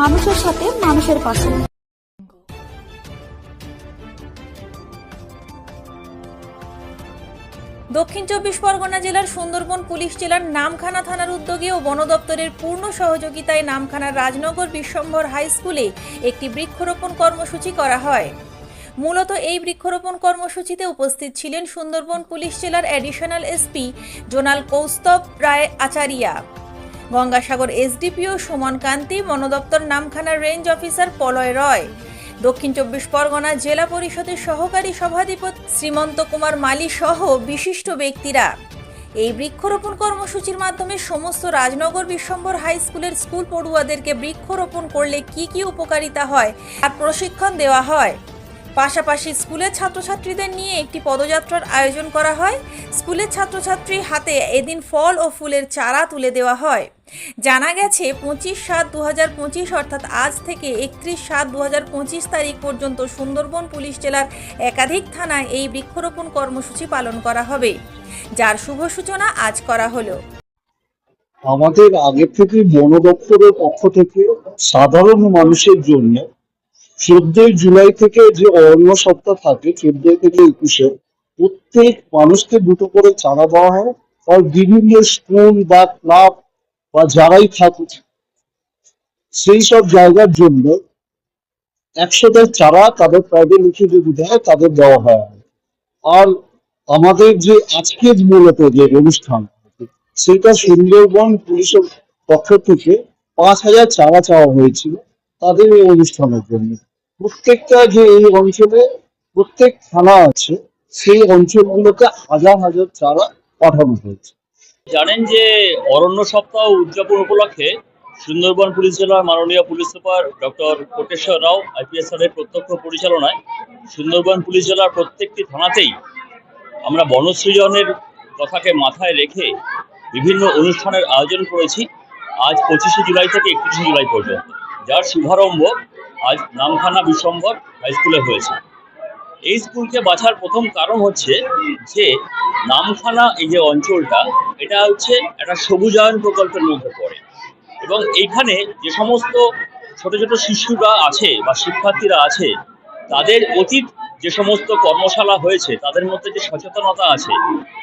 মানুষের সাথে মানুষের পাশে। দক্ষিণ চব্বিশ পরগনা জেলার সুন্দরবন পুলিশ জেলার নামখানা থানার উদ্যোগে ও বন দপ্তরের পূর্ণ সহযোগিতায় নামখানার রাজনগর বিশ্বম্ভর হাই স্কুলে একটি বৃক্ষরোপণ কর্মসূচি করা হয়। মূলত এই বৃক্ষরোপণ কর্মসূচিতে উপস্থিত ছিলেন সুন্দরবন পুলিশ জেলার অ্যাডিশনাল এসপি জোনাল কৌস্তব রায় আচারিয়া, গঙ্গাসাগর এসডিপিও সুমন কান্তি, বন দপ্তর নামখানার রেঞ্জ অফিসার পলয় রয়, দক্ষিণ চব্বিশ পরগনা জেলা পরিষদের সহকারী সভাধিপতি শ্রীমন্ত কুমার মালি সহ বিশিষ্ট ব্যক্তিরা। এই বৃক্ষরোপণ কর্মসূচির মাধ্যমে সমস্ত রাজনগর বিশ্বম্ভর হাই স্কুলের স্কুল পড়ুয়াদেরকে বৃক্ষরোপণ করলে কি কি উপকারিতা হয় তার প্রশিক্ষণ দেওয়া হয়। পাশাপাশি স্কুলের ছাত্রছাত্রীদের নিয়ে একটি পদযাত্রার আয়োজন করা হয়। স্কুলের ছাত্রছাত্রীর হাতে এদিন ফল ও ফুলের চারা তুলে দেওয়া হয়। জানা গেছে 25/7/2025 অর্থাৎ আজ থেকে 31/7/2025 তারিখ পর্যন্ত সুন্দরবন পুলিশ জেলার একাধিক থানায় এই বৃক্ষরোপণ কর্মসূচি পালন করা হবে, যার শুভ সূচনা আজ করা হলো। আমাদের আগে থেকে বন দপ্তরের পক্ষ থেকে সাধারণ মানুষের জন্য 14 জুলাই থেকে যে অরণ্য সপ্তাহ থাকে 14 থেকে 21, প্রত্যেক মানুষকে 2টো করে চারা দেওয়া হয়। আর বিভিন্ন স্কুল বা ক্লাব বা যারাই থাকুক সেই সব জায়গার জন্য 100টা চারা তাদের প্রাইভেট লিখে যদি দেয় তাদের দেওয়া হয়। আর আমাদের যে আজকের মূলত যে অনুষ্ঠান সেটা সুন্দরবন পুলিশের পক্ষ থেকে 5,000 চারা চাওয়া হয়েছিল তাদের এই অনুষ্ঠানের জন্য। প্রত্যেকটা যে এই অঞ্চলে প্রত্যেক থানা আছে সেই অঞ্চলগুলোতে হাজার হাজার চারা পাঠানো হয়েছে। জানেন যে অরণ্য সপ্তাহ উদযাপন উপলক্ষে সুন্দরবন পুলিশ জেলার মাননীয় পুলিশ সুপার ডক্টর কোটেশ্বর রাও আইপিএস এর প্রত্যক্ষ পরিচালনায় সুন্দরবন পুলিশ জেলার প্রত্যেকটি থানাতেই আমরা বনসৃজনের কথাকে মাথায় রেখে বিভিন্ন অনুষ্ঠানের আয়োজন করেছি আজ 25শে জুলাই থেকে 31শে জুলাই পর্যন্ত, যার শুভারম্ভ আজ নামখানা বিশ্বম্ভর হাই স্কুলে হয়েছে। এই স্কুলকে বাছার প্রথম কারণ হচ্ছে যে নামখানা এই যে অঞ্চলটা এটা হচ্ছে একটা সবুজায়ন প্রকল্পের মধ্যে পড়ে এবং এইখানে যে সমস্ত ছোট ছোট শিশুরা আছে বা শিক্ষার্থীরা আছে তাদের অতীত যে সমস্ত কর্মশালা হয়েছে তাদের মধ্যে যে সচেতনতা আছে,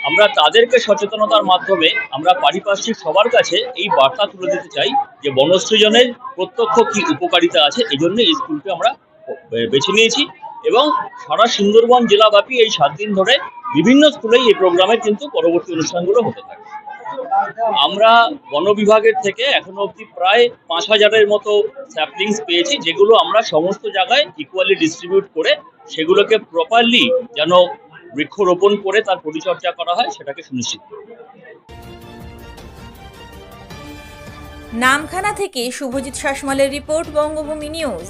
আমরা তাদেরকে সচেতনতার মাধ্যমে আমরা পারিপার্শ্বিক সবার কাছে এই বার্তা তুলে দিতে চাই যে বনসৃজনের প্রত্যক্ষ কি উপকারিতা আছে। এই জন্য এই স্কুলকে আমরা বেছে নিয়েছি এবং সারা সুন্দরবন জেলাব্যাপী এই 7 দিন ধরে বিভিন্ন স্কুলেই এই প্রোগ্রামের কিন্তু পরবর্তী অনুষ্ঠানগুলো হতে থাকে। আমরা বন বিভাগের থেকে এখনো অবধি প্রায় 5,000-এর মতো স্যাপলিংস পেয়েছি, যেগুলো আমরা সমস্ত জায়গায় ইকুয়ালি ডিস্ট্রিবিউট করে সেগুলোকে প্রপারলি যেন বৃক্ষরোপণ করে তার পরিচর্যা করা হয় সেটাকে সুনিশ্চিত করব। নামখানা থেকে শুভজিৎ শাসমলের রিপোর্ট, বঙ্গভূমি নিউজ।